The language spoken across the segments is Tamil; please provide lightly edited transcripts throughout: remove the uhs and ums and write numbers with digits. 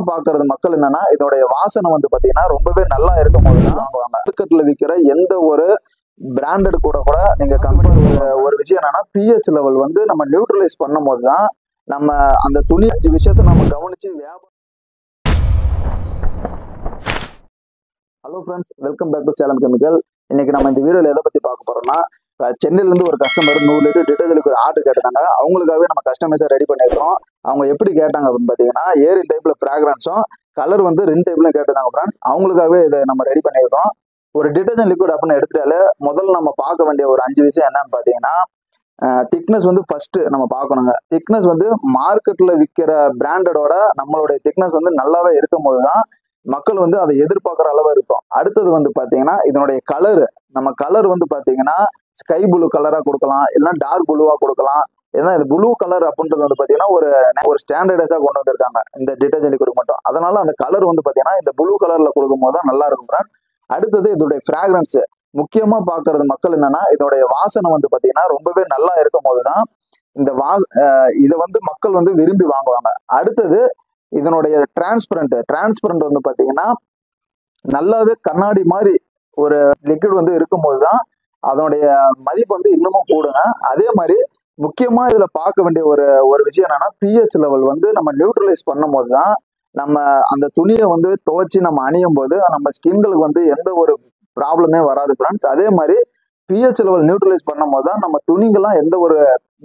பாக்குறது மக்கள் என்னன்னா இதோடைய வாசனை வந்து பாத்தீங்கன்னா ரொம்பவே நல்லா இருக்கும் போது தான் வாங்குவாங்க. மார்க்கெட்ல விற்கிற எந்த ஒரு பிராண்டட் கூட கூட நீங்க கம்பேர் ஒரு விஷயம் என்னன்னா பிஹெச் லெவல் வந்து நம்ம நியூட்ரலைஸ் பண்ணும் போது தான் நம்ம அந்த துணி 5 விஷயத்த நம்ம கவனிச்சு வியாபாரம். Hello friends, welcome back to Salem chemical. இன்னைக்கு நம்ம இந்த வீடியோல எதை பத்தி பார்க்க போறோம்னா, சென்னையில இருந்து ஒரு கஸ்டமர் 100 லிட்டர் டிட்டர்ஜென்ட் ஒரு ஆர்டர் கேட்டாங்க. அவங்களுக்காகவே நம்ம கஸ்டமைஸா ரெடி பண்ணிருக்கோம். அவங்க எப்படி கேட்டாங்க அப்படின்னு பாத்தீங்கன்னா, ஏரியல் டைப்ல ஃபிராக்ரன்ஸும் கலர் வந்து 2 டைப்ல கேட்டிருந்தாங்க ஃப்ரெண்ட்ஸ். அவங்களுக்காகவே இதை நம்ம ரெடி பண்ணியிருக்கோம். ஒரு டிட்டர்ஜென்ட் லிக்விட் அப்படின்னு எடுத்துட்டாலே முதல்ல நம்ம பார்க்க வேண்டிய ஒரு 5 விஷயம் என்னன்னு பாத்தீங்கன்னா, திக்னஸ் வந்து ஃபர்ஸ்ட் நம்ம பார்க்கணுங்க. திக்னஸ் வந்து மார்க்கெட்ல விற்கிற பிராண்டடோட நம்மளுடைய திக்னஸ் வந்து நல்லாவே இருக்கும் போதுதான் மக்கள் வந்து அதை எதிர்பார்க்குற அளவு இருக்கும். அடுத்தது வந்து பாத்தீங்கன்னா இதனுடைய கலர். நம்ம கலர் வந்து பாத்தீங்கன்னா ஸ்கை ப்ளூ கலரா கொடுக்கலாம், இல்லைன்னா டார்க் ப்ளூவா கொடுக்கலாம். ஏன்னா இந்த ப்ளூ கலர் அப்படின்றது வந்து பாத்தீங்கன்னா ஒரு ஸ்டாண்டர்டைஸா கொண்டு வந்திருக்காங்க இந்த டிட்டர்ஜென்ட் லிக்விட் மட்டும். அதனால அந்த கலர் வந்து பாத்தீங்கன்னா இந்த ப்ளூ கலர்ல கொடுக்கும் போது தான் நல்லா இருக்கும் ஃப்ரெண்ட்ஸ். அடுத்தது இதோடைய ஃபிராக்ரன்ஸ். முக்கியமா பாக்குறது மக்கள் என்னன்னா இதோடைய வாசனை வந்து பாத்தீங்கன்னா ரொம்பவே நல்லா இருக்கும் போதுதான் இதை வந்து மக்கள் வந்து விரும்பி வாங்குவாங்க. அடுத்தது இதனுடைய டிரான்ஸ்பரண்ட் வந்து பாத்தீங்கன்னா நல்லாவே கண்ணாடி மாதிரி ஒரு லிக்விட் வந்து இருக்கும்போது தான் அதனுடைய மதிப்பு வந்து இன்னமும் கூடுங்க. அதே மாதிரி முக்கியமா இதுல பார்க்க வேண்டிய ஒரு விஷயம் என்னன்னா பிஹெச் லெவல் வந்து நம்ம நியூட்ரலைஸ் பண்ணும் போது தான் நம்ம அந்த துணியை வந்து துவைச்சு நம்ம அணியும் போது நம்ம ஸ்கின்களுக்கு வந்து எந்த ஒரு ப்ராப்ளமே வராது ஃப்ரெண்ட்ஸ். அதே மாதிரி பிஹெச் லெவல் நியூட்ரலைஸ் பண்ணும் போது தான் நம்ம துணிங்கெல்லாம் எந்த ஒரு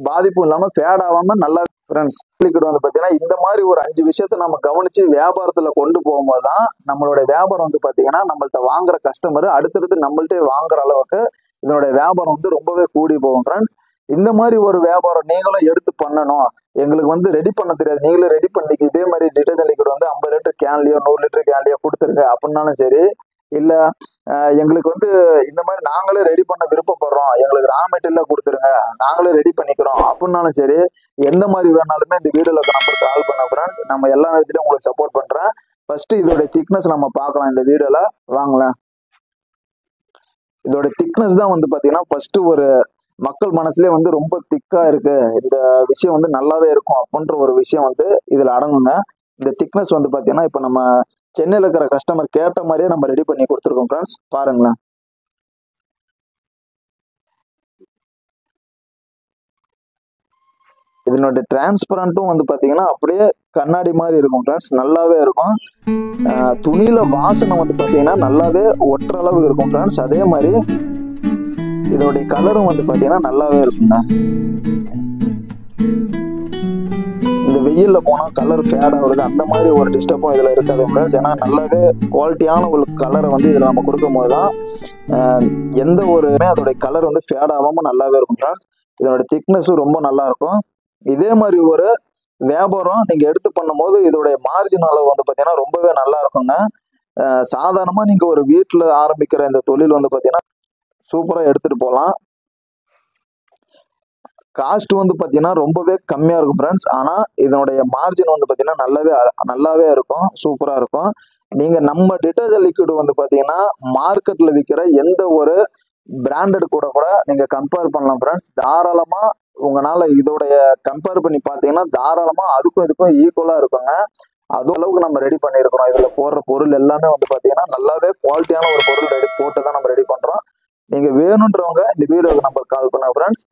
பாதிப்பும் இல்லாம ஃபேட் ஆகாம நல்லா ஃப்ரெண்ட்ஸ். லிக்விட் வந்து பாத்தீங்கன்னா இந்த மாதிரி ஒரு 5 விஷயத்த நம்ம கவனிச்சு வியாபாரத்துல கொண்டு போகும்போது தான் நம்மளுடைய வியாபாரம் வந்து பாத்தீங்கன்னா நம்மள்ட்ட வாங்குற கஸ்டமர் அடுத்தடுத்து நம்மள்ட்ட வாங்குற அளவுக்கு இதனுடைய வியாபாரம் வந்து ரொம்பவே கூடி போகும் ஃப்ரெண்ட்ஸ். இந்த மாதிரி ஒரு வியாபாரம் நீங்களும் எடுத்து பண்ணணும். எங்களுக்கு வந்து ரெடி பண்ண தெரியாது, நீங்களும் ரெடி பண்ணி இதே மாதிரி டிட்டர்ஜென்ட் லிக்விட் வந்து 50 லிட்டர் கேன்லயோ 100 லிட்டர் கேன்லயோ கொடுத்துருங்க அப்படின்னாலும் சரி, இல்ல எங்களுக்கு வந்து இந்த மாதிரி நாங்களே ரெடி பண்ண விருப்பப்படுறோம், எங்களுக்கு ரா மெட்டீரியலா கொடுத்துருங்க, நாங்களே ரெடி பண்ணிக்கிறோம் அப்படின்னாலும் சரி, எந்த மாதிரி வேணாலுமே இந்த வீடியோல நம்பர் கால் பண்ண ஃப்ரெண்ட்ஸ். நம்ம எல்லா விதத்திலையும் உங்களுக்கு சப்போர்ட் பண்றேன். ஃபர்ஸ்ட் இதோட திக்னஸ் நம்ம பார்க்கலாம் இந்த வீடியோல. வாங்கலாம். இதோட திக்னஸ் தான் வந்து பாத்தீங்கன்னா ஃபர்ஸ்ட் ஒரு மக்கள் மனசுலயே வந்து ரொம்ப திக்கா இருக்கு, இந்த விஷயம் வந்து நல்லாவே இருக்கும் அப்படின்ற ஒரு விஷயம் வந்து இதுல அடங்குங்க. இந்த திக்னஸ் வந்து பாத்தீங்கன்னா இப்ப நம்ம சென்னையில இருக்கிற கஸ்டமர் கேட்ட மாதிரியே நம்ம ரெடி பண்ணி கொடுத்துருக்கோம் ஃப்ரெண்ட்ஸ். பாருங்களேன். இதனுடைய டிரான்ஸ்பரண்ட்டும் வந்து பாத்தீங்கன்னா அப்படியே கண்ணாடி மாதிரி இருக்கும் ஃப்ரெண்ட்ஸ், நல்லாவே இருக்கும். துணியில வாசனை வந்து பாத்தீங்கன்னா நல்லாவே ஒட்டுற அளவுக்கு இருக்கும் ஃப்ரெண்ட்ஸ். அதே மாதிரி இதோடைய கலரும் வந்து பாத்தீங்கன்னா நல்லாவே இருக்குங்க. இந்த வெயில்ல போனா கலர் ஃபேட் ஆகுறது அந்த மாதிரி ஒரு டிஸ்டர்பும் இதுல இருக்காது ஃப்ரெண்ட்ஸ். ஏன்னா நல்லாவே குவாலிட்டியான ஒரு கலரை வந்து இதுல நம்ம கொடுக்கும் போதுதான் எந்த ஒருமே அதோடைய கலர் வந்து ஃபேட் ஆகாம நல்லாவே இருக்கும் ஃப்ரெண்ட்ஸ். இதோட திக்னஸும் ரொம்ப நல்லா இருக்கும். இதே மாதிரி ஒரு வியாபாரம் நீங்க எடுத்து பண்ணும் போது இதோடைய மார்ஜின் அளவு வந்து பாத்தீங்கன்னா ரொம்பவே நல்லா இருக்குங்க. சாதாரணமா நீங்க ஒரு வீட்டுல ஆரம்பிக்கிற இந்த தொழில் வந்து பாத்தீங்கன்னா சூப்பரா எடுத்துட்டு போகலாம். காஸ்ட் வந்து பாத்தீங்கன்னா ரொம்பவே கம்மியா இருக்கும் ஃப்ரெண்ட்ஸ். ஆனா இதனுடைய மார்ஜின் வந்து பாத்தீங்கன்னா நல்லாவே இருக்கும், சூப்பரா இருக்கும். நீங்க நம்ம டிட்டர்ஜென்ட் லிக்விட் வந்து பாத்தீங்கன்னா மார்க்கெட்ல விற்கிற எந்த ஒரு பிராண்டட் கூட கூட நீங்க கம்பேர் பண்ணலாம் ஃப்ரெண்ட்ஸ். தாராளமா உங்களால இதோடைய கம்பேர் பண்ணி பாத்தீங்கன்னா தாராளமா அதுக்கும் இதுக்கும் ஈக்குவலா இருக்குங்க. அது அளவுக்கு நம்ம ரெடி பண்ணிருக்கிறோம். இதுல போடுற பொருள் எல்லாமே வந்து பாத்தீங்கன்னா நல்லாவே குவாலிட்டியான ஒரு பொருள் போட்டு தான் நம்ம ரெடி பண்றோம். நீங்க வேணுன்றவங்க இந்த வீடியோக்கு நம்பர் கால் பண்ணுங்க ஃப்ரெண்ட்ஸ்.